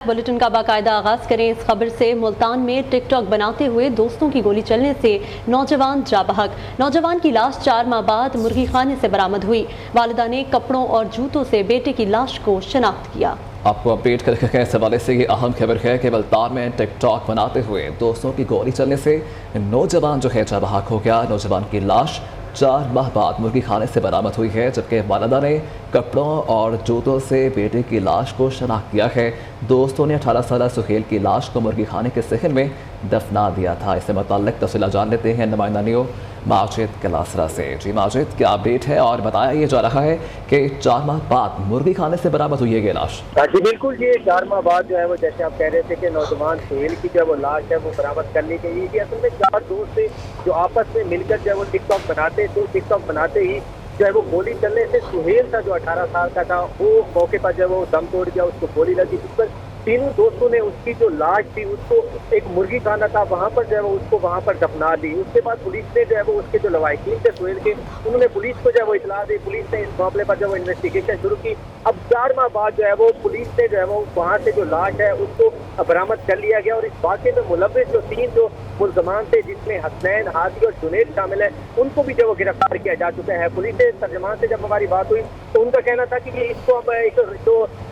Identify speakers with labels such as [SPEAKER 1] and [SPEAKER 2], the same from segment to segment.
[SPEAKER 1] Bulletin का बाकायदा आगाज करें इस खबर से। मुल्तान में टिकटॉक बनाते हुए दोस्तों की गोली चलने से नौजवान जा बहक। नौजवान की लाश 4 माह बाद मुर्गी खाने से बरामद हुई। वालिदा ने कपड़ों और जूतों से बेटे की लाश को शनाख्त किया।
[SPEAKER 2] आपको अपडेट कर रखे इस हवाले से ये अहम खबर है कि मुल्तान में टिकटॉक बनाते हुए दोस्तों की गोली चलने से नौजवान जो है जा बहक हो गया। नौजवान की लाश 4 माह बाद मुर्गी खाने से बरामद हुई है, जबकि वालिदा ने कपड़ों और जूतों से बेटे की लाश को शनाख्त किया है। दोस्तों ने 18 साल सुहेल की लाश को मुर्गी खाने के सहन में दफना दिया था। इससे मुताल्लिक तफसीलात जान लेते हैं नुमाइंदा न्यू माजिद कलासरा से। जी माजिद, क्या अपडेट है? और बताया ये जा रहा है कि 4 माह बाद मुर्गी खाने से बरामद हुई है ये लाश।
[SPEAKER 3] जी बिल्कुल, ये 4 माह बाद जो है वो जैसे आप कह रहे थे कि नौजवान सुहेल की जो वो लाश है वो बरामद कर ली गई। ये असल में 4 दोस्त थे जो आपस में मिलकर जो है वो टिकटॉक बनाते थे। टिकटॉक बनाते ही जो है वो गोली चलने से सुहेल था जो 18 साल का था, वो मौके पर जो है वो दम तोड़ गया, उसको गोली लगी, जिस पर तीनों दोस्तों ने उसकी जो लाश थी उसको एक मुर्गी खाना था वहाँ पर जो है वो उसको वहाँ पर दफना दी। उसके बाद पुलिस ने जो है वो उसके जो लवाहिकीन थे सुहेल के, उन्होंने पुलिस को जो है वो इतला दी। पुलिस ने इस मामले पर जो है वो इन्वेस्टिगेशन शुरू की। अब 4 माह बाद जो है वो पुलिस ने जो है वो वहाँ से जो लाश है उसको बरामद कर लिया गया। और इस वाक़े में मुलव्विस जो 3 जो मुल्ज़मान थे, जिसमें हसनैन, हादी और जुनैद शामिल है, उनको भी जो वो गिरफ्तार किया जा चुका है। पुलिस के तर्जमान से जब हमारी बात हुई तो उनका कहना था कि ये इसको अब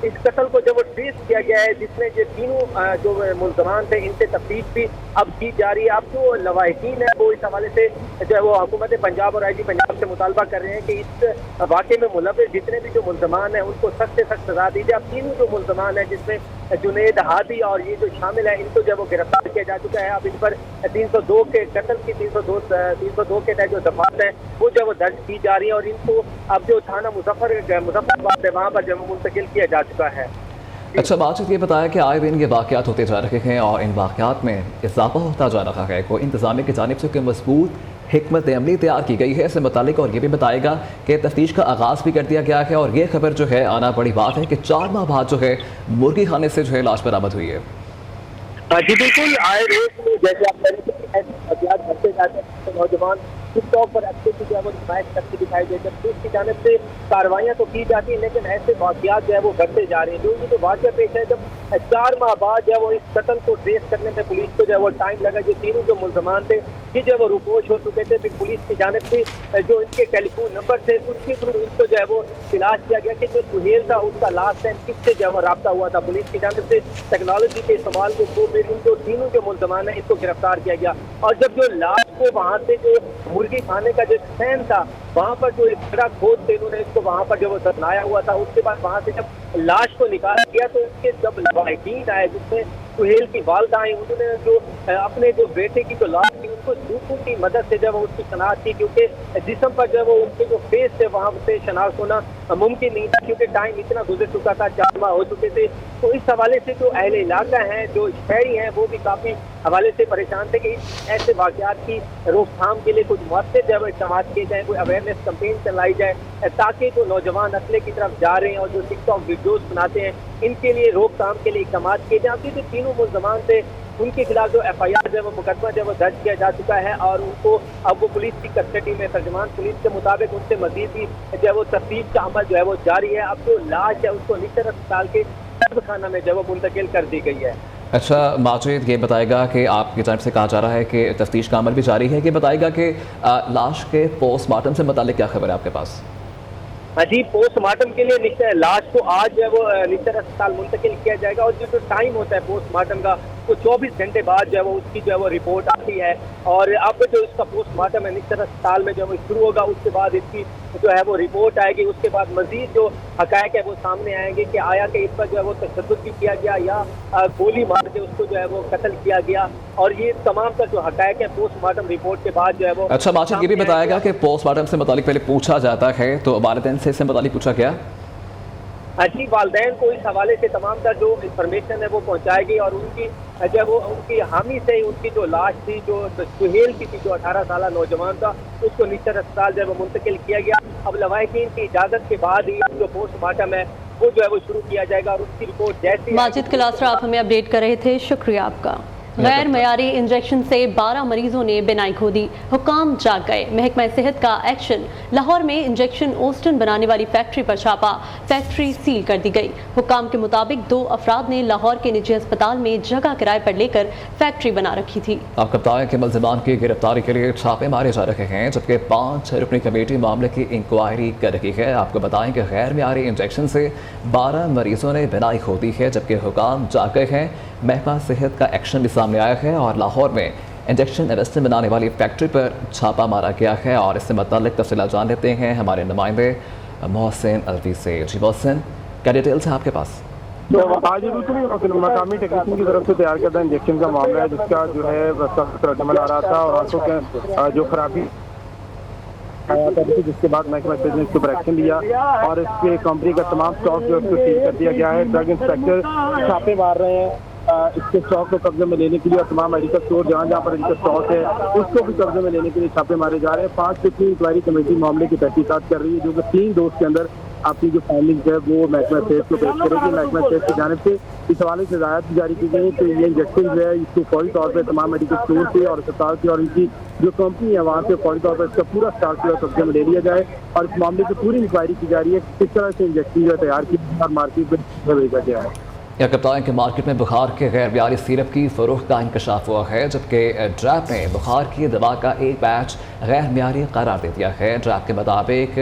[SPEAKER 3] इस कत्ल को जब वो ट्रेस किया गया है, जिसमें ये तीनों जो मुल्ज़मान थे इनसे तफ्तीश भी अब की जा रही है। अब जो लवाहिकीन है वो इस हवाले से जो है वो हुकूमत पंजाब और IG पंजाब से मुतालबा कर रहे हैं कि इस वाक़े में मुलव्विस जितने भी जो मुल्ज़मान हैं उनको सख्त से सख्त सज़ा दी जाए। अब तीनों जो मुल्ज़मान हैं जिसमें जुनैद, हादी और ये जो शामिल है, इनको जो है वो गिरफ्तार किया जा चुका है। अब इन पर 302 के कत्ल की 302 के तहत जो दफात है वो जो वो दर्ज की जा रही है। और इनको अब जो थाना मुजफ्फराबाद है वहाँ पर जो मुंतकिल किया जा चुका है।
[SPEAKER 2] अच्छा माजिद, ये बताया कि आए दिन ये वाक़यात होते जा रहे हैं और इन वाक़यात में इजाफा होता जा रहा है। कोई इंतज़ामिया की जानिब से कोई मजबूत हिकमत अमली तैयार की गई है इससे मुतालिक, और ये भी बताएगा कि तफ्तीश का आगाज़ भी कर दिया गया है। और ये खबर जो है आना बड़ी बात है कि 4 माह बाद जो है मुर्गी खाने से जो है लाश बरामद हुई है।
[SPEAKER 3] जी बिल्कुल, आए रोज जैसे आप कह रहे थे ऐसे वाक़यात घटते जाते हैं तो नौजवान टिकटॉक पर एक्टिविटी जो है वो नुमाइश करते दिखाई देते हैं। पुलिस की जानिब से कार्रवाइयाँ तो की जाती हैं, लेकिन ऐसे वाक़यात जो है वो घटते जा रहे हैं। जो ये जो वाक़या पेश है, जब 4 माह बाद जो है वो इस कत्ल को ट्रेस करने में पुलिस को जो है वो टाइम लगा। जो तीनों जो मुल्ज़मान थे ये जो है वो रुपोश हो चुके थे। फिर पुलिस की जानिब से जो इनके टेलीफोन नंबर थे उसके थ्रू इनको जो है वो तलाश किया गया कि जो सुहेल था उसका लास्ट टाइम किससे जो है वो रब्ता हुआ था। पुलिस की जानिब से टेक्नोलॉजी के इस्तेमाल के थ्रू फिर इनको तीनों जो मुल्ज़मान है इसको गिरफ्तार किया गया। और जब जो लाश को वहाँ से जो मुर्गी खाने का जो स्टैंड था वहाँ पर जो बड़ा खोद थे, इन्होंने इसको वहाँ पर जो वो दफनाया हुआ था। उसके बाद वहाँ से जब लाश को निकाला गया तो उसके जब लवाहिकीन आए, जिसमें सुहेल की वालिदा आई, उन्होंने जो अपने जो बेटे की जो लाश थी उसको जूतों की मदद से जब उसकी शनाख्त की, क्योंकि जिस्म पर जो वो उनके जो फेस थे वहाँ से शनाख्त होना मुमकिन नहीं था, क्योंकि टाइम इतना गुजर चुका था, 4 माह हो चुके थे। तो इस हवाले से जो अहले इलाका हैं, जो शहरी हैं, वो भी काफ़ी हवाले से परेशान थे कि ऐसे वाक़यात की रोकथाम के लिए कुछ मौके जो है इस्तेमाल किए जाए, कोई अवेयरनेस कैंपेन चलाई जाए, ताकि जो नौजवान असले की तरफ जा रहे हैं और जो टिकटॉक वीडियोज़ बनाते हैं इनके लिए रोकथाम के लिए इक़दाम किए जाए। जो तीनों मुल्ज़मान थे उनके खिलाफ जो FIR जो है वो मुकदमा जो है वो दर्ज किया जा चुका है और उनको अब वो पुलिस की कस्टडी में, तर्जमान पुलिस के मुताबिक उनसे मजीद भी जो है वो तफ्तीश का अमल जो है वो जारी है। अब जो लाश है उसको निचर अस्पताल के खाना में जो है वो मुंतकिल कर दी गई है।
[SPEAKER 2] अच्छा माजिद, ये बताएगा कि आपकी जानब से कहा जा रहा है कि तफ्तीश का अमल भी जारी है, कि बताएगा कि लाश के पोस्टमार्टम से मुतालिक क्या खबर है आपके पास?
[SPEAKER 3] जी, पोस्टमार्टम के लिए लाश को आज जो है वो निचर अस्पताल मुंतकिल किया जाएगा। और जो टाइम होता है पोस्टमार्टम का वो 24 घंटे बाद जो है वो उसकी जो है वो रिपोर्ट आती है। और अब जो इसका पोस्टमार्टम है निचर अस्पताल में जो है वो शुरू होगा, उसके बाद इसकी जो है वो रिपोर्ट आएगी। उसके बाद मजीद जो हक़ाइक़ है वो सामने आएंगे कि आया कि इस पर जो है वो तशद्दुद भी किया गया या गोली मार के उसको जो है वो कत्ल किया गया। और ये तमाम का जो हक़ाइक़ है पोस्टमार्टम रिपोर्ट के बाद जो है वो। अच्छा
[SPEAKER 2] माजिद, ये भी बताएगा कि पोस्टमार्टम से मुतालिक पहले पूछा जाता है, तो वालिदैन से इससे मुतालिक पूछा गया?
[SPEAKER 3] जी, वालिदैन को इस हवाले से तमाम का जो इंफॉर्मेशन है वो पहुंचाएगी और उनकी जब वो उनकी हामी से ही उनकी जो लाश थी, जो सुहेल की थी, जो 18 साल नौजवान था, उसको निचर अस्पताल जो है वो मुंतकिल किया गया। अब लवाहिकीन की इजाज़त के बाद ही जो पोस्टमार्टम है वो जो है वो शुरू किया जाएगा और उसकी रिपोर्ट जैसी।
[SPEAKER 1] माजिद कलासरा आप हमें अपडेट कर रहे थे, शुक्रिया आपका। गैर मयारी इंजेक्शन से 12 मरीजों ने बिनाई खो दी, हुकाम जाग गए। महकमा सेहत का एक्शन। लाहौर में इंजेक्शन ओस्टन बनाने वाली फैक्ट्री पर छापा, फैक्ट्री सील कर दी गई। हुकाम के मुताबिक 2 अफराद ने लाहौर के निजी अस्पताल में जगह किराए पर लेकर फैक्ट्री बना रखी थी।
[SPEAKER 2] आपको बताएं कि मुल्जिमान की गिरफ्तारी के लिए छापे मारे जा रहे हैं, जबकि 5 रुकनी कमेटी मामले की इंक्वायरी कर रही है। आपको बताएं कि गैर मयारी इंजेक्शन से 12 मरीजों ने बिनाई खो दी है, जबकि हुकाम जाग गए हैं। महकमा सेहत का एक्शन भी सामने आया है और लाहौर में इंजेक्शन एवेस्टन बनाने वाली फैक्ट्री पर छापा मारा गया है। और इससे मुताल्लिक तफसीलात जान लेते हैं हमारे नुमाइंदे मोहसिन अलवी से। जी मोहसिन, क्या डिटेल्स हैं आपके पास?
[SPEAKER 4] तो आज बिल्कुल मकामी टेक्नीशियन की तरफ से तैयार करता इंजेक्शन का मामला है, जिसका जो है सख्त रद्दमल आ रहा था और आंखों के जो खराबी आया था, जिसके बाद महकमा सेहत ने इसके ऊपर एक्शन लिया और इसके कंपनी का तमाम स्टॉक जो है उसको सील कर दिया गया है। ड्रग इंस्पेक्टर छापे मार रहे हैं इसके स्टॉक को कब्जे में लेने के लिए और तमाम मेडिकल स्टोर जहाँ जहाँ पर इनका स्टॉक है उसको भी कब्जे में लेने के लिए छापे मारे जा रहे हैं। 5 रुकनी इंक्वायरी कमेटी मामले की तहकीकात कर रही है, जो कि 3 रोज के अंदर आपकी जो फाइंडिंग है वो महकमा सेहत को पेश करेगी। महकमा सेहत की जानिब से इस हवाले से हिदायत भी जारी की गई कि ये इंजेक्शन जो है इसको फौरी तौर पर तमाम मेडिकल स्टोर से और अस्पताल से और इनकी जो कंपनी है वहाँ से फौरी तौर पर इसका पूरा स्टॉक जो है कब्जे में ले लिया जाए और इस मामले की पूरी इंक्वायरी की जा रही है किस तरह से इंजेक्शन जो है तैयार की और मार्केट में भेजा गया है।
[SPEAKER 2] यह बताएं कि मार्केट में बुखार के गैर मयारी सिरप की फ़रोख्त का इंकशाफ हुआ है, जबकि ड्रैप ने बुखार की दवा का एक बैच गैर मयारी करार दे दिया है। ड्रैप के मुताबिक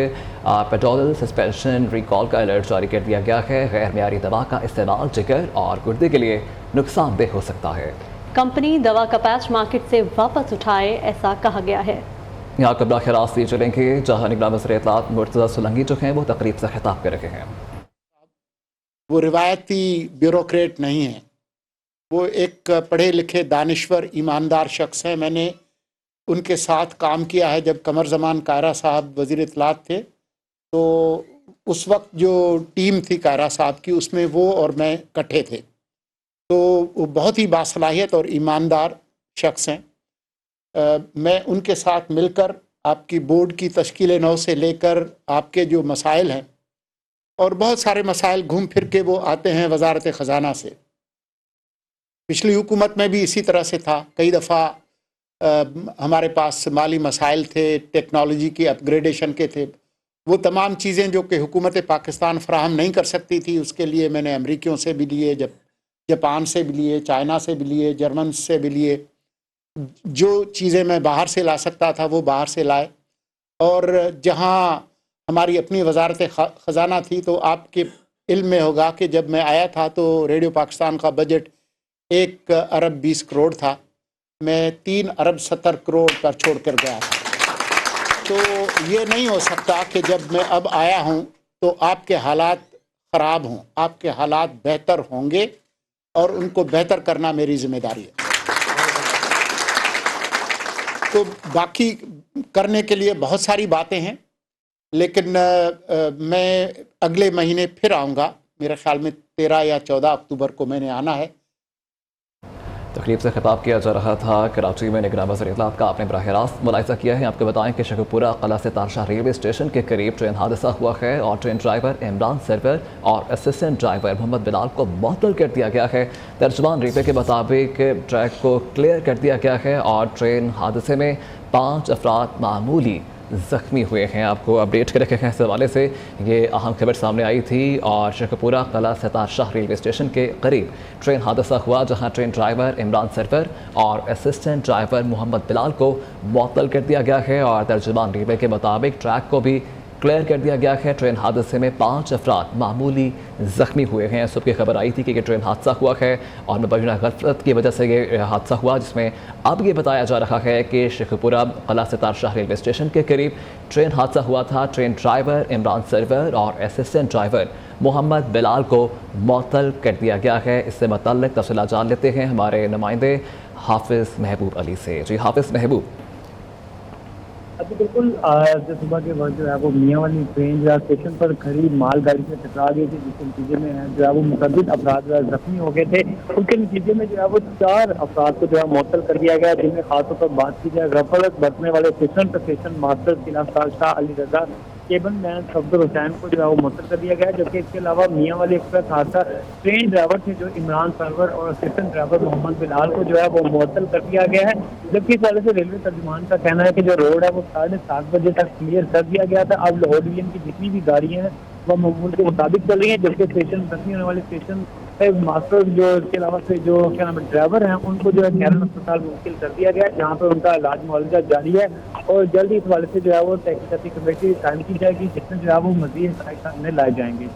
[SPEAKER 2] पेट्रोल सस्पेंशन रिकॉल का अलर्ट जारी कर दिया गया है। गैर मयारी दवा का इस्तेमाल जिगर और गुर्दे के लिए नुकसानदेह हो सकता है।
[SPEAKER 1] कंपनी दवा का पैच मार्केट से वापस उठाए, ऐसा कहा गया है।
[SPEAKER 2] यहाँ कबला खिरास दिए चलेंगे, जहाँ निगरान वज़ीर इत्तलात मुर्तज़ा सुलंगी जो हैं वो तकरीब से खिताब कर रहे हैं।
[SPEAKER 5] वो रिवायती ब्यूरोक्रेट नहीं है, वो एक पढ़े लिखे दानिश्वर ईमानदार शख्स हैं। मैंने उनके साथ काम किया है जब कमर ज़मान कायरा साहब वज़ीर इत्तलात थे, तो उस वक्त जो टीम थी कायरा साहब की उसमें वो और मैं इकट्ठे थे। तो वो बहुत ही बासलाहियत और ईमानदार शख्स हैं। मैं उनके साथ मिलकर आपकी बोर्ड की तश्कील नौ से लेकर आपके जो मसाइल हैं और बहुत सारे मसाइल घूम फिर के वो आते हैं वजारत ख़जाना से। पिछली हुकूमत में भी इसी तरह से था। कई दफ़ा हमारे पास माली मसाइल थे, टेक्नोलॉजी की अपग्रेडेशन के थे। वो तमाम चीज़ें जो कि हुकूमत पाकिस्तान फ़राहम नहीं कर सकती थी, उसके लिए मैंने अमरीकियों से भी लिए, जापान से भी लिए, चाइना से भी लिए, जर्मन से भी लिए। जो चीज़ें मैं बाहर से ला सकता था वो बाहर से लाए। और जहाँ हमारी अपनी वजारत ख़जाना थी, तो आपके इल्म में होगा कि जब मैं आया था तो रेडियो पाकिस्तान का बजट 1 अरब 20 करोड़ था, मैं 3 अरब 70 करोड़ पर छोड़ कर गया था। तो ये नहीं हो सकता कि जब मैं अब आया हूँ तो आपके हालात ख़राब हों। आपके हालात बेहतर होंगे और उनको बेहतर करना मेरी ज़िम्मेदारी है। तो बाकी करने के लिए बहुत सारी बातें हैं, लेकिन मैं अगले महीने फिर आऊँगा। मेरे ख्याल में 13 या 14 अक्टूबर को मैंने आना है।
[SPEAKER 2] तकरीब से खिताब किया जा रहा था। कराची में निगरान वज़ीर इत्तलात का आपने बराह रास्त मुलाहिज़ा किया है। आपको बताएं कि शेखुपुरा कला से तारशाह रेलवे स्टेशन के करीब ट्रेन हादसा हुआ है और ट्रेन ड्राइवर इमरान सरवर और असिस्टेंट ड्राइवर मोहम्मद बिलाल को मुअत्तल कर दिया गया है। तर्जुमान रेलवे के मुताबिक ट्रैक को क्लियर कर दिया गया है और ट्रेन हादसे में 5 अफराद मामूली ज़ख्मी हुए हैं। आपको अपडेट कर रखे हैं इस हवाले से। ये अहम खबर सामने आई थी और शेखपुरा कला से तारशाह रेलवे स्टेशन के करीब ट्रेन हादसा हुआ, जहां ट्रेन ड्राइवर इमरान सरवर और असिस्टेंट ड्राइवर मोहम्मद बिलाल को मुअत्तल कर दिया गया है और तर्जुमान रेलवे के मुताबिक ट्रैक को भी क्लियर कर दिया गया है। ट्रेन हादसे में 5 अफराद मामूली ज़ख्मी हुए हैं। सुबह की खबर आई थी कि ट्रेन हादसा हुआ है और मुबैना गफलत की वजह से ये हादसा हुआ, जिसमें अब ये बताया जा रहा है कि शेखपुरा कला से तारशाह रेलवे स्टेशन के करीब ट्रेन हादसा हुआ था। ट्रेन ड्राइवर इमरान सरवर और असिस्टेंट ड्राइवर मोहम्मद बिलाल को मुअत्तल कर दिया गया है। इससे मुतल्लिक़ तफ़सीलात जान लेते हैं हमारे नुमाइंदे हाफिज़ महबूब अली से। जी हाफिज़ महबूब।
[SPEAKER 6] अभी बिल्कुल जो सुबह के वक्त जो है वो मियाँ वाली ट्रेन जो है स्टेशन पर खड़ी मालगाड़ी से टकरा गई थी, जिसके नतीजे में जो है वो मुतअद्दिद अफराद जो है जख्मी हो गए थे। उनके नतीजे में जो है वो 4 अफराद को जो है मुअत्तल कर दिया गया, जिनमें खासतौर पर बात की जाए गफलत बरतने वाले स्टेशन मास्टर 3 शाह अली रजा केबल मैन सफदर हुसैन को जो है वो मुअत्तल कर दिया गया है, जबकि इसके अलावा मियाँ वाली एक्सप्रेस हादसा ट्रेन ड्राइवर थे जो इमरान सरवर और असिस्टेंट ड्राइवर मोहम्मद बिलाल को जो है वो मुअत्तल कर दिया गया है। जबकि इस वाले से रेलवे तर्जुमान का कहना है कि जो रोड है वो 7:30 बजे तक क्लियर कर दिया गया था। अब लाहौर डिवीजन की जितनी भी गाड़ियाँ हैं वह मामूल के मुताबिक चल रही हैं, जबकि स्टेशन तकनी होने वाले स्टेशन मास्टर जो इसके अलावा से जो क्या नाम है ड्राइवर हैं उनको जो है कैरन अस्पताल मुंतकिल कर दिया गया है, जहाँ पर उनका इलाज मुआवजा जारी है। और जल्द ही इस वाले से जो है वो तहकीकाती कमेटी कायम की जाएगी, जिसमें जो है वो मज़ीद सामने लाए जाएंगे।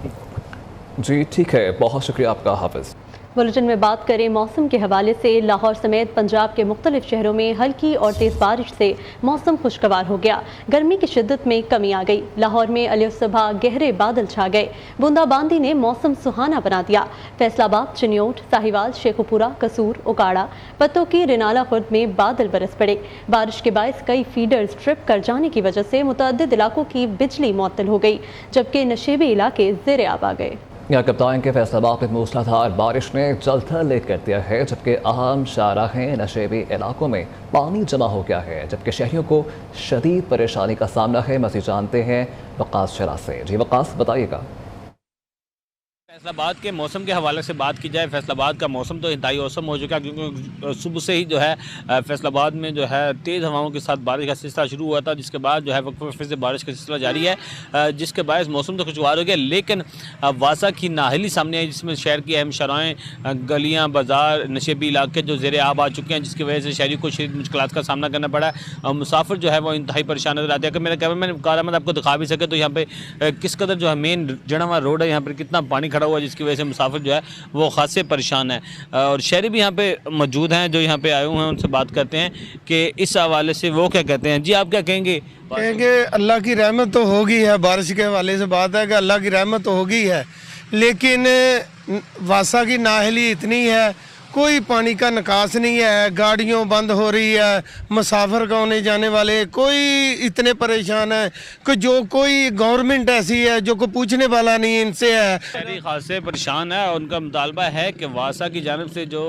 [SPEAKER 2] जी ठीक है, बहुत शुक्रिया आपका हाफिज़।
[SPEAKER 1] बुलेटिन में बात करें मौसम के हवाले से। लाहौर समेत पंजाब के मुख्तलिफ शहरों में हल्की और तेज़ बारिश से मौसम खुशगवार हो गया। गर्मी की शिद्दत में कमी आ गई। लाहौर में अलग सुबह गहरे बादल छा गए। बूंदाबांदी ने मौसम सुहाना बना दिया। फैसलाबाद, चिन्योट, साहिवाल, शेखुपुरा, कसूर, उकाड़ा, पत्तों की रिनाला खुर्द में बादल बरस पड़े। बारिश के बायस कई फीडर्स ट्रिप कर जाने की वजह से मुतअद्दिद इलाकों की बिजली मुअत्तल हो गई, जबकि नशेबी इलाके ज़ेर आब आ गए।
[SPEAKER 2] यहाँ कप्तान के फैसलाबाद में मूसलाधार बारिश ने जलथल लेक कर दिया है, जबकि अहम शाहराहें नशेबी इलाकों में पानी जमा हो गया है, जबकि शहरियों को शदीद परेशानी का सामना है। मज़ीद जानते हैं वकास शरा से। जी वकास, बताइएगा।
[SPEAKER 7] फैसलाबाद के मौसम के हवाले से बात की जाए, फैसलाबाद का मौसम तो इंतहाई औसम हो चुका है, क्योंकि सुबह से ही जो है फैसलाबाद में जो है तेज़ हवाओं के साथ बारिश का सिलसिला शुरू हुआ था, जिसके बाद जो है फिर से बारिश का सिलसिला जारी है, जिसके बायस मौसम तो खुशगवार हो गया। लेकिन वासा की नाहली सामने आई, जिसमें शहर की अहम शराएँ, गलियाँ, बाज़ार, नशेबी इलाके जो ज़ेर आब आ चुके हैं, जिसकी वजह से शहरी को शदीद मुश्किलात का सामना करना पड़ा है। मुसाफिर जो है वो इंतहाई परेशान नजर आते हैं। अगर मेरा कैमरामैन कारामद आपको दिखा भी सके तो यहाँ पे किस कदर जो है मेन जड़ावा रोड है, यहाँ पर कितना पानी खड़ा हुआ है, जिसकी वजह से मुसाफिर जो है वो खासे परेशान है। और शहरी भी यहाँ पे मौजूद हैं जो यहाँ पे आए हुए हैं, उनसे बात करते हैं कि इस हवाले से वो क्या कहते हैं। जी आप क्या कहेंगे?
[SPEAKER 8] अल्लाह की रहमत तो होगी है, बारिश के हवाले से बात है कि अल्लाह की रहमत तो होगी है, लेकिन वासा की नाहली इतनी है, कोई पानी का निकास नहीं है, गाड़ियों बंद हो रही है, मुसाफिर का आने जाने वाले कोई इतने परेशान है कि जो कोई गवर्नमेंट ऐसी है जो को पूछने वाला नहीं इनसे है।
[SPEAKER 7] शहरी खासे परेशान है। उनका मुतालबा है कि वासा की जानब से जो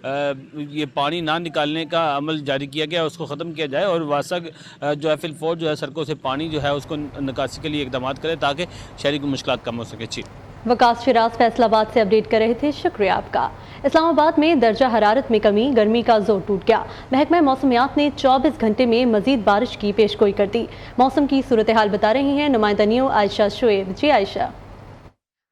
[SPEAKER 7] ये पानी ना निकालने का अमल जारी किया गया उसको ख़त्म किया जाए, और वासा जो है फिलफौर जो है सड़कों से पानी जो है उसको निकासी के लिए इकदाम करे ताकि शहरी की मुश्किलात कम हो सके। जी
[SPEAKER 1] वकास शिराज फैसलाबाद से अपडेट कर रहे थे, शुक्रिया आपका। इस्लामाबाद में दर्जा हरारत में कमी, गर्मी का जोर टूट गया। महकमा मौसमियात ने 24 घंटे में मजीद बारिश की पेशगोई कर दी। मौसम की सूरत हाल बता रही हैं नुमाइंदनियों आयशा शुएब। जी आयशा।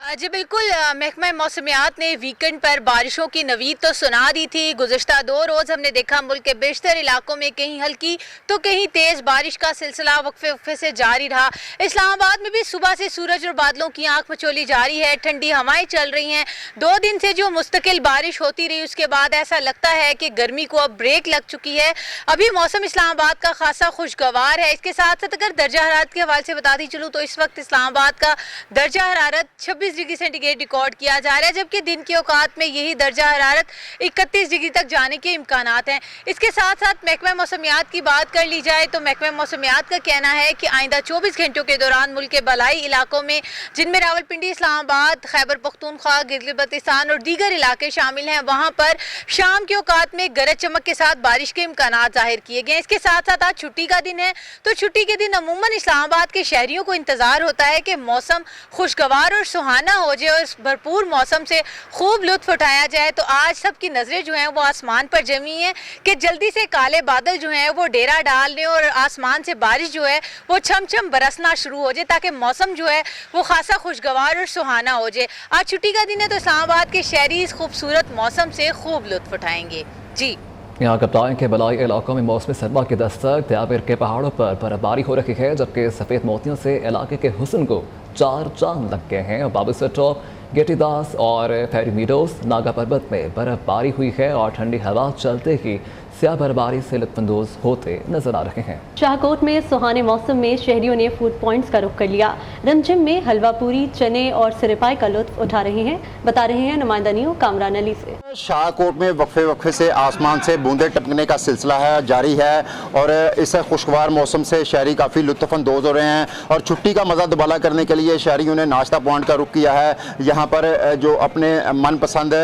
[SPEAKER 9] जी बिल्कुल, महकमा मौसमियात ने वीकेंड पर बारिशों की नवीद तो सुना दी थी। गुज़िश्ता 2 रोज़ हमने देखा मुल्क के बेशतर इलाकों में कहीं हल्की तो कहीं तेज़ बारिश का सिलसिला वक्फे वक्फे से जारी रहा। इस्लामाबाद में भी सुबह से सूरज और बादलों की आंख मचोली जारी है, ठंडी हवाएं चल रही हैं। 2 दिन से जो मुस्तकिल बारिश होती रही उसके बाद ऐसा लगता है कि गर्मी को अब ब्रेक लग चुकी है। अभी मौसम इस्लामाबाद का खासा खुशगवार है। इसके साथ साथ अगर दर्जा हरारत के हवाले से बताती चलूँ तो इस वक्त इस्लामाबाद का दर्जा हरारत 26 डिग्री सेंटीग्रेड रिकॉर्ड किया जा रहा है, जबकि दिन के औकात में यही दर्जा हरारत 31 डिग्री तक जाने के इम्कानात हैं। इसके साथ साथ महकमा मौसमियात की बात कर ली जाए तो महकमा मौसमियात का कहना है कि आइंदा 24 घंटों के दौरान मुल्क के बलाई इलाकों में, जिनमें रावलपिंडी, इस्लामाबाद, खैबर पख्तूनख्वा, गिलगित-बल्तिस्तान और दीगर इलाके शामिल हैं, वहाँ पर शाम के औकात में गरज चमक के साथ बारिश के इम्कानात जाहिर किए गए हैं। इसके साथ साथ आज छुट्टी का दिन है, तो छुट्टी के दिन अमूमन इस्लामाबाद के शहरियों को इंतजार होता है कि मौसम खुशगवार और सुहाना हो जाए और इस भरपूर मौसम से खूब लुत्फ उठाया जाए। तो आज सबकी नजरें जो हैं वो आसमान पर जमी हैं कि जल्दी से काले बादल जो हैं वो डेरा डाल लें और आसमान से बारिश जो है वो छम छम बरसना शुरू हो जाए, ताकि मौसम जो है वो खासा खुशगवार और सुहाना हो जाए। आज छुट्टी का दिन है तो इस्लामाबाद के शहरी इस खूबसूरत मौसम से खूब लुत्फ उठाएंगे। जी
[SPEAKER 2] यहाँ कप्तान के बलाई इलाकों में मौसमी सरमा की दस्तक, त्याबिर के पहाड़ों पर बर्फबारी हो रही है, जबकि सफ़ेद मोतियों से इलाके के हुस्न को 4 चांद लग गए हैं। बाबूसर टॉप, गेटीदास और फेरी मीडोज नागा पर्वत में बर्फबारी हुई है और ठंडी हवा चलते ही स्याह बर्फबारी से लुत्फानंदोज होते नजर आ रहे हैं।
[SPEAKER 1] शाहकोट में सुहाने मौसम में शहरियों ने फूड पॉइंट्स का रुख कर लिया। रमझिम में हलवा पूरी, चने और सिरपाई का लुत्फ उठा रहे हैं, बता रहे हैं नुमाइंदनियों कामरान अली से।
[SPEAKER 10] शाहकोट में वक्फे वक्फे से आसमान से बूंदे टपकने का सिलसिला है जारी है और इस खुशगवार मौसम से शहरी काफ़ी लुत्फानंदोज हो रहे हैं और छुट्टी का मज़ा दुबाला करने के लिए शहरियों ने नाश्ता पॉइंट का रुख किया है। यहाँ यहाँ पर जो अपने मनपसंद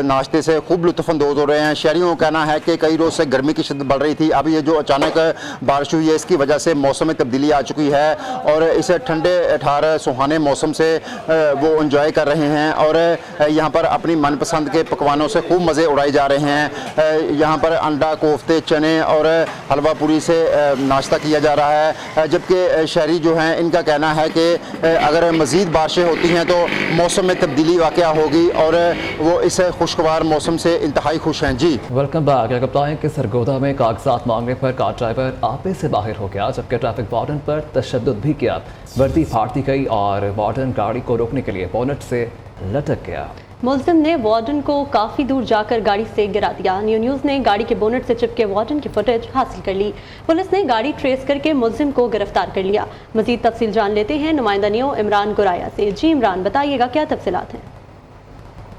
[SPEAKER 10] नाश्ते से खूब लुत्फ़अंदोज़ हो रहे हैं। शहरियों का कहना है कि कई रोज़ से गर्मी की शिद्दत बढ़ रही थी, अब ये जो अचानक बारिश हुई है इसकी वजह से मौसम में तब्दीली आ चुकी है और इस ठंडे ठार सुहाने मौसम से वो एंजॉय कर रहे हैं और यहाँ पर अपनी मनपसंद के पकवानों से खूब मज़े उड़ाए जा रहे हैं। यहाँ पर अंडा, कोफ्ते, चने और हलवा पूरी से नाश्ता किया जा रहा है, जबकि शहरी जो हैं इनका कहना है कि अगर मज़ीद बारिशें होती हैं तो मौसम में तब्दीली वाक़या होगी और वो इस खुशगवार मौसम से इंतहाई खुश हैं। जी
[SPEAKER 2] वेलकम बैक। क्या बताएं कि सरगोदा में कागजात मांगने पर कार ड्राइवर आपे से बाहर हो गया, जबकि ट्रैफिक वार्डन पर तशद्दुद भी किया। वर्दी फाड़ दी गई और वार्डन गाड़ी को रोकने के लिए बोनट से लटक गया।
[SPEAKER 1] मुल्जिम ने वार्डन को काफ़ी दूर जाकर गाड़ी से गिरा दिया। न्यूज़ ने गाड़ी के बोनट से चिपके वार्डन की फुटेज हासिल कर ली। पुलिस ने गाड़ी ट्रेस करके मुल्जिम को गिरफ्तार कर लिया। मजीद तफसील जान लेते हैं नुमाइंदा न्यू इमरान गुराया से। जी इमरान, बताइएगा क्या तफसीलात हैं?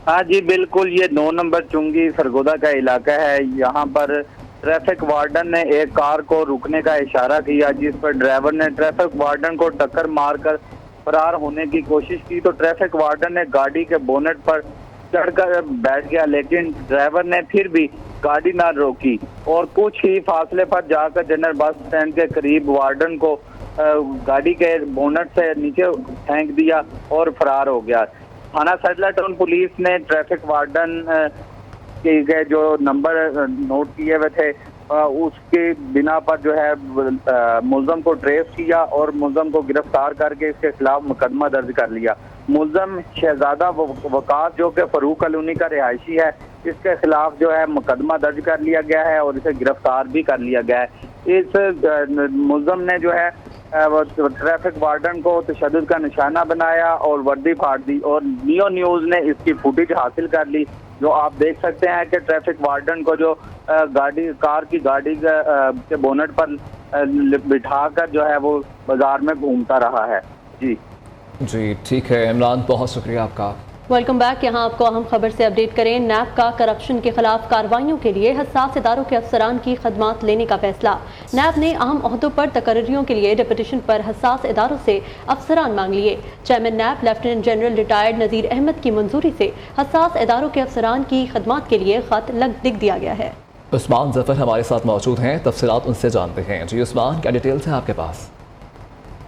[SPEAKER 11] हाँ जी बिल्कुल, ये 9 नंबर चुंगी सरगोदा का इलाका है। यहाँ पर ट्रैफिक वार्डन ने एक कार को रुकने का इशारा किया, जिस पर ड्राइवर ने ट्रैफिक वार्डन को टक्कर मारकर फरार होने की कोशिश की, तो ट्रैफिक वार्डन ने गाड़ी के बोनेट पर चढ़कर बैठ गया, लेकिन ड्राइवर ने फिर भी गाड़ी ना रोकी और कुछ ही फासले पर जाकर जनरल बस स्टैंड के करीब वार्डन को गाड़ी के बोनेट से नीचे फेंक दिया और फरार हो गया। थाना सैदला टाउन पुलिस ने ट्रैफिक वार्डन के जो नंबर नोट किए हुए थे उसके बिना पर जो है मुल्ज़म को ट्रेस किया और मुल्ज़म को गिरफ्तार करके इसके खिलाफ मुकदमा दर्ज कर लिया। मुल्ज़म शहजादा वकास जो कि फरूक कॉलोनी का रिहायशी है, इसके खिलाफ जो है मुकदमा दर्ज कर लिया गया है और इसे गिरफ्तार भी कर लिया गया है। इस मुल्ज़म ने जो है ट्रैफिक वार्डन को तशद्दुद का निशाना बनाया और वर्दी फाड़ दी और नियो न्यूज़ ने इसकी फुटेज हासिल कर ली, जो आप देख सकते हैं कि ट्रैफिक वार्डन को जो कार की गाड़ी के बोनट पर बिठाकर जो है वो बाजार में घूमता रहा है। जी
[SPEAKER 2] ठीक है इमरान, बहुत शुक्रिया आपका।
[SPEAKER 1] Welcome back. यहाँ आपको अहम खबर से अपडेट करें। नैब का करप्शन के खिलाफ कार्रवाइयों के लिए हसास इदारों के अफसरान की खदमात लेने का फैसला। नैब ने अहम ओहदों पर तकर्रियों के लिए डिप्यूटेशन पर हसास इदारों से अफसरान मांग लिए। चेयरमैन नैब लेफ्टिनेंट जनरल रिटायर्ड नज़ीर अहमद की मंजूरी से हसास इदारों के अफसरान की खदमात के लिए खत लिख दिया गया है।
[SPEAKER 2] उस्मान जफर हमारे साथ मौजूद हैं, तफसीलात उनसे जानते हैं। जी उस्मान, क्या डिटेल्स हैं आपके पास?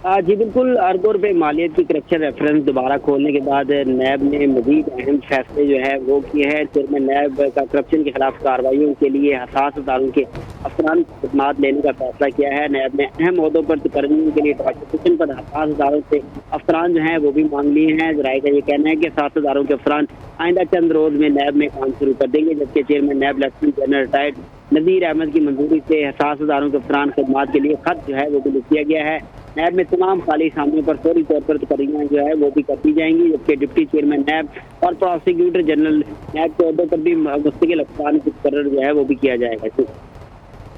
[SPEAKER 12] जी बिल्कुल, अरबों रुपये मालियत की करप्शन रेफरेंस दोबारा खोलने के बाद नैब ने मजीद अहम फैसले जो है वो किए हैं। चेयरमैन नैब का करप्शन के खिलाफ कार्रवाइयों के लिए हसास इदारों के अफसरान की खदमात लेने का फैसला किया है। नैब ने अहम ओहदों पर तकर्रियों के लिए डिप्यूटेशन पर हसास इदारों से अफसरान जो हैं वो भी मांग लिए हैं। जराये का ये कहना है कि हसास इदारों के अफसरान आइंदा चंद रोज में नैब में काम शुरू कर देंगे, जबकि चेयरमैन नैब लेफ्टिनेंट जनरल रिटायर्ड नज़ीर अहमद की मंजूरी से हसास इदारों के अफसरान खदमात के लिए खत जो है वो भी लिख दिया गया है। नैब में तमाम खाली सामियों पर फौरी तौर पर तकरीरें जो है वो भी कर दी जाएंगी, जबकि डिप्टी चेयरमैन नैब और प्रोसिक्यूटर जनरल नैब के अहदों पर भी मुस्तकिल अफसरान को मुकर्रर जो है वो भी किया जाएगा।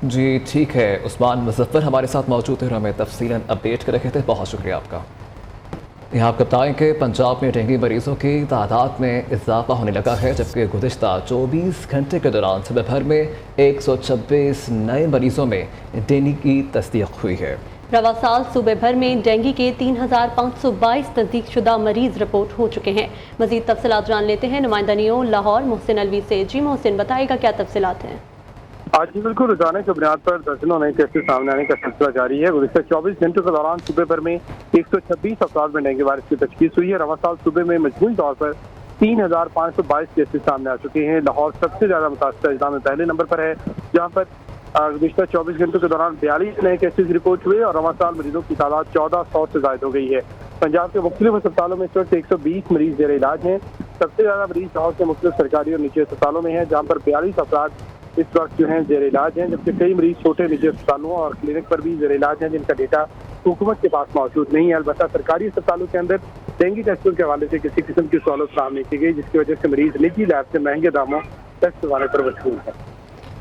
[SPEAKER 2] जी ठीक है, उस्मान मुजफ्फर हमारे साथ मौजूद है और हमें तफसीलन अपडेट कर रखे थे, बहुत शुक्रिया आपका। यहाँ आपको बताएं कि पंजाब में डेंगू मरीजों की तादाद में इजाफा होने लगा है, जबकि गुज़िश्ता 24 घंटे के दौरान सूबे भर में 126 नए मरीजों में डेंगू की तस्दीक हुई है।
[SPEAKER 1] रवा साल सूबे भर में डेंगू के 3522 तस्दीक शुदा मरीज रिपोर्ट हो चुके हैं। मजीद तफसीलात जान लेते हैं नुमाइंदा न्यू लाहौर मोहसिन अलवी से। जी मोहसिन, बताइएगा क्या तफसीलात हैं?
[SPEAKER 4] आज बिल्कुल रोजाना की बुनियाद पर दर्जनों नए केसेस सामने आने का सिलसिला जारी है। गुज़िश्ता 24 घंटों के दौरान सूबे भर में 126 अफराद में डेंगू वायरस की तशखीस हुई है। रवा साल सूबे में मजमूई तौर पर 3522 केसेस सामने आ चुके हैं। लाहौर सबसे ज्यादा मुतासर अजला में पहले नंबर पर है, जहाँ पर गुज़िश्ता 24 घंटों के दौरान 42 नए केसेस रिपोर्ट हुए और रवा साल मरीजों की तादाद 1400 से ज्यादा हो गई है। पंजाब के मुख्तलिफ अस्पतालों में इस वक्त 120 मरीज जेर इलाज हैं। सबसे ज्यादा मरीज लाहौर के मुख्तलिफ सरकारी और निजी अस्पतालों में है, जहाँ पर 42 अफराद इस वक्त जो है जेर इलाज हैं, जबकि कई मरीज छोटे निजी अस्पतालों और क्लिनिक पर भी जेर इलाज हैं, जिनका डेटा हुकूमत के पास मौजूद नहीं है। अलबत्ता सरकारी अस्पतालों के अंदर डेंगू टेस्टों के हवाले से किसी किस्म की सहूलत फराहम नहीं की गई, जिसकी वजह से मरीज निजी लैब से महंगे दामों टेस्ट करवाने पर मजबूर है।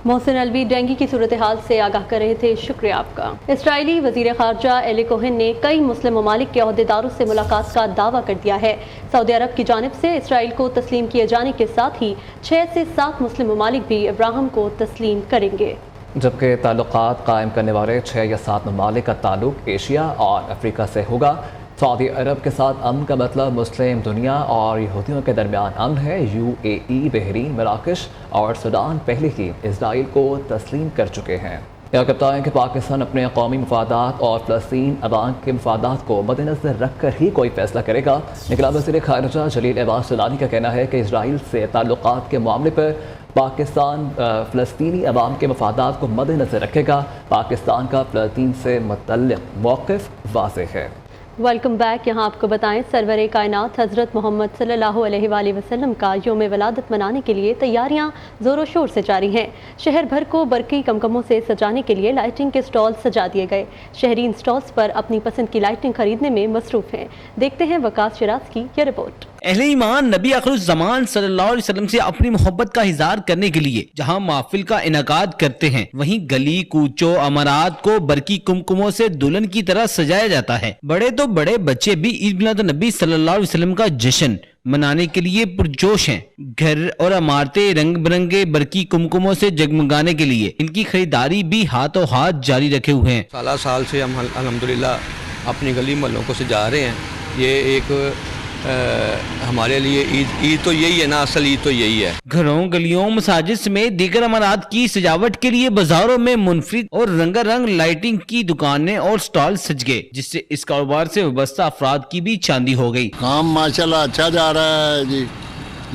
[SPEAKER 1] मोहसिन अलवी डेंगू की सूरत हाल से आगाह कर रहे थे, शुक्रिया आपका। इसराइली वजीर खारजा एली कोहेन ने कई मुस्लिम ममालिक के अहदेदारों से मुलाकात का दावा कर दिया है। सऊदी अरब की जानिब से इसराइल को तस्लीम किए जाने के साथ ही 6 से 7 मुस्लिम ममालिक भी इब्राहिम को तस्लीम करेंगे,
[SPEAKER 2] जबकि ताल्लुकात कायम करने वाले 6 या 7 ममालिक का ताल्लुक एशिया और अफ्रीका से होगा। सऊदी अरब के साथ अमन का मतलब मुस्लिम दुनिया और यहूदियों के दरमियान अमन है। UAE, बहरीन, मराकश और सूडान पहले ही इसराइल को तस्लीम कर चुके हैं। यह कहता है कि पाकिस्तान अपने कौमी मफादात और फ़लस्तीन अवाम के मफादात को मद्देनज़र रख कर ही कोई फैसला करेगा। निकला वज़ीर ख़ारिजा जलील अब्बास सुलानी का कहना है कि इसराइल से ताल्लुकात के मामले पर पाकिस्तान फ़लस्तीनी अवाम के मफादात को मद्देनज़र रखेगा। पाकिस्तान का फ़लस्तीन से मुतल्लिक़ मौक़िफ़ वाज़ेह है।
[SPEAKER 1] Welcome back. यहाँ आपको बताएं, सरवर कायनात हज़रत मोहम्मद सल्लल्लाहु अलैहि वसल्लम का यौम विलादत मनाने के लिए तैयारियां ज़ोरों शोर से जारी हैं। शहर भर को बरकी कमकमों से सजाने के लिए लाइटिंग के स्टॉल सजा दिए गए। शहरी इन स्टॉल्स पर अपनी पसंद की लाइटिंग खरीदने में मसरूफ़ हैं। देखते हैं वकास शिराज की यह रिपोर्ट।
[SPEAKER 13] अहले ईमान नबी आखिरुज़्ज़मान सल्लल्लाहु अलैहि वसल्लम से अपनी मोहब्बत का इज़हार करने के लिए जहां महफिल का इनेकाद करते हैं, वहीं गली कूचों अमरात को बरकी कुमकुमों से दुल्हन की तरह सजाया जाता है। बड़े तो बड़े बच्चे भी ईद मिलाद नबी सल्लल्लाहु अलैहि वसल्लम का जश्न मनाने के लिए पुरजोश हैं। घर और इमारतें रंग बिरंगे बरकी कुमकुमों से जगमगाने के लिए इनकी खरीदारी भी हाथों हाथ जारी रखे हुए हैं।
[SPEAKER 14] साल से हम अल्हम्दुलिल्लाह अपनी गली मोहल्लों को सजा रहे हैं। ये एक हमारे लिए ईद तो यही है ना, असल ईद तो यही है।
[SPEAKER 13] घरों गलियों मसाजिद समेत दीगर अमारात की सजावट के लिए बाजारों में मुनफरिद और रंगारंग लाइटिंग की दुकानें और स्टॉल सज गए, जिससे इस कारोबार से वाबस्ता अफराद की भी चांदी हो गई।
[SPEAKER 15] काम माशाल्लाह अच्छा जा रहा है जी,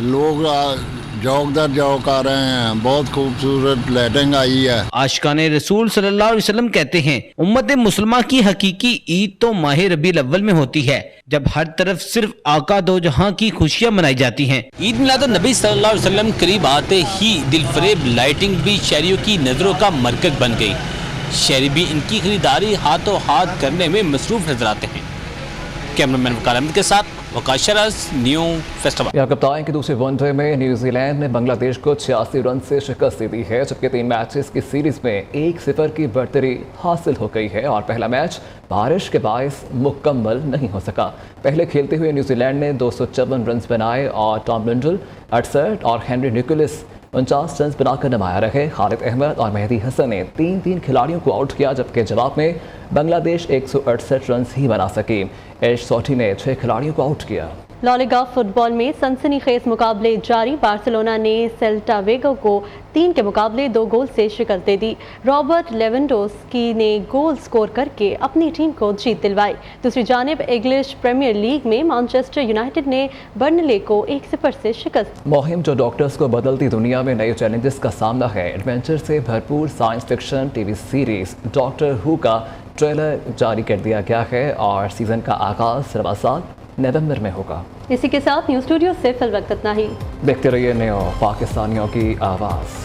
[SPEAKER 15] लोग जौक दर जौक आ रहे हैं, बहुत खूबसूरत लाइटिंग आई है।
[SPEAKER 13] आशिकाने रसूल सल्लल्लाहु अलैहि वसल्लम कहते हैं, उम्मत मुसलमान की हकीकी ईद तो माह रबीउल अव्वल में होती है, जब हर तरफ सिर्फ आका दो जहां की खुशियां मनाई जाती हैं।
[SPEAKER 7] ईद मिलाद नबी सल्लल्लाहु अलैहि वसल्लम करीब आते ही दिलफरेब लाइटिंग भी शहरियों की नजरों का मरकज बन गई। शहरी भी इनकी खरीदारी हाथों हाथ करने में मसरूफ नजर आते हैं। कैमरामैन वकार अहमद के साथ वकास शिराज, न्यू फेस्टिवल।
[SPEAKER 2] आपको बताएं कि दूसरे वनडे में न्यूजीलैंड ने बांग्लादेश को 86 रन से शिकस्त दे दी है, जबकि 3 मैचेस की सीरीज में 1-0 की बढ़तरी हासिल हो गई है और पहला मैच बारिश के बायस मुकम्मल नहीं हो सका। पहले खेलते हुए न्यूजीलैंड ने 254 रन बनाए और टॉम लिंडल 68 और हेनरी निकोलस 49 रन बनाकर नमाया रहे। खालिद अहमद और मेहदी हसन ने 3-3 खिलाड़ियों को आउट किया, जबकि जवाब में बांग्लादेश 168 रन ही बना सकी। एश सोटी ने 6 खिलाड़ियों को आउट किया।
[SPEAKER 1] ला लीगा फुटबॉल में सनसनीखेज मुकाबले जारी। बार्सिलोना ने सेल्टा वेगो को 3 के मुकाबले 2 गोल से शिकस्त दे दी। रॉबर्ट लेवेंडोस्की ने गोल स्कोर करके अपनी टीम को जीत दिलवाई। दूसरी जानिब इंग्लिश प्रीमियर लीग में मैनचेस्टर यूनाइटेड ने बर्नले को 1-0 से शिकस्त।
[SPEAKER 2] मुहिम जो डॉक्टर्स को बदलती दुनिया में नए चैलेंजेस का सामना है। एडवेंचर से भरपूर science fiction TV series Doctor Who का ट्रेलर जारी कर दिया गया है और सीजन का आगाज रवा साल नवंबर में होगा।
[SPEAKER 1] इसी के साथ न्यूज़ स्टूडियो से फिल वक्त इतना ही।
[SPEAKER 2] देखते रहिए न्यू पाकिस्तानियों की आवाज़।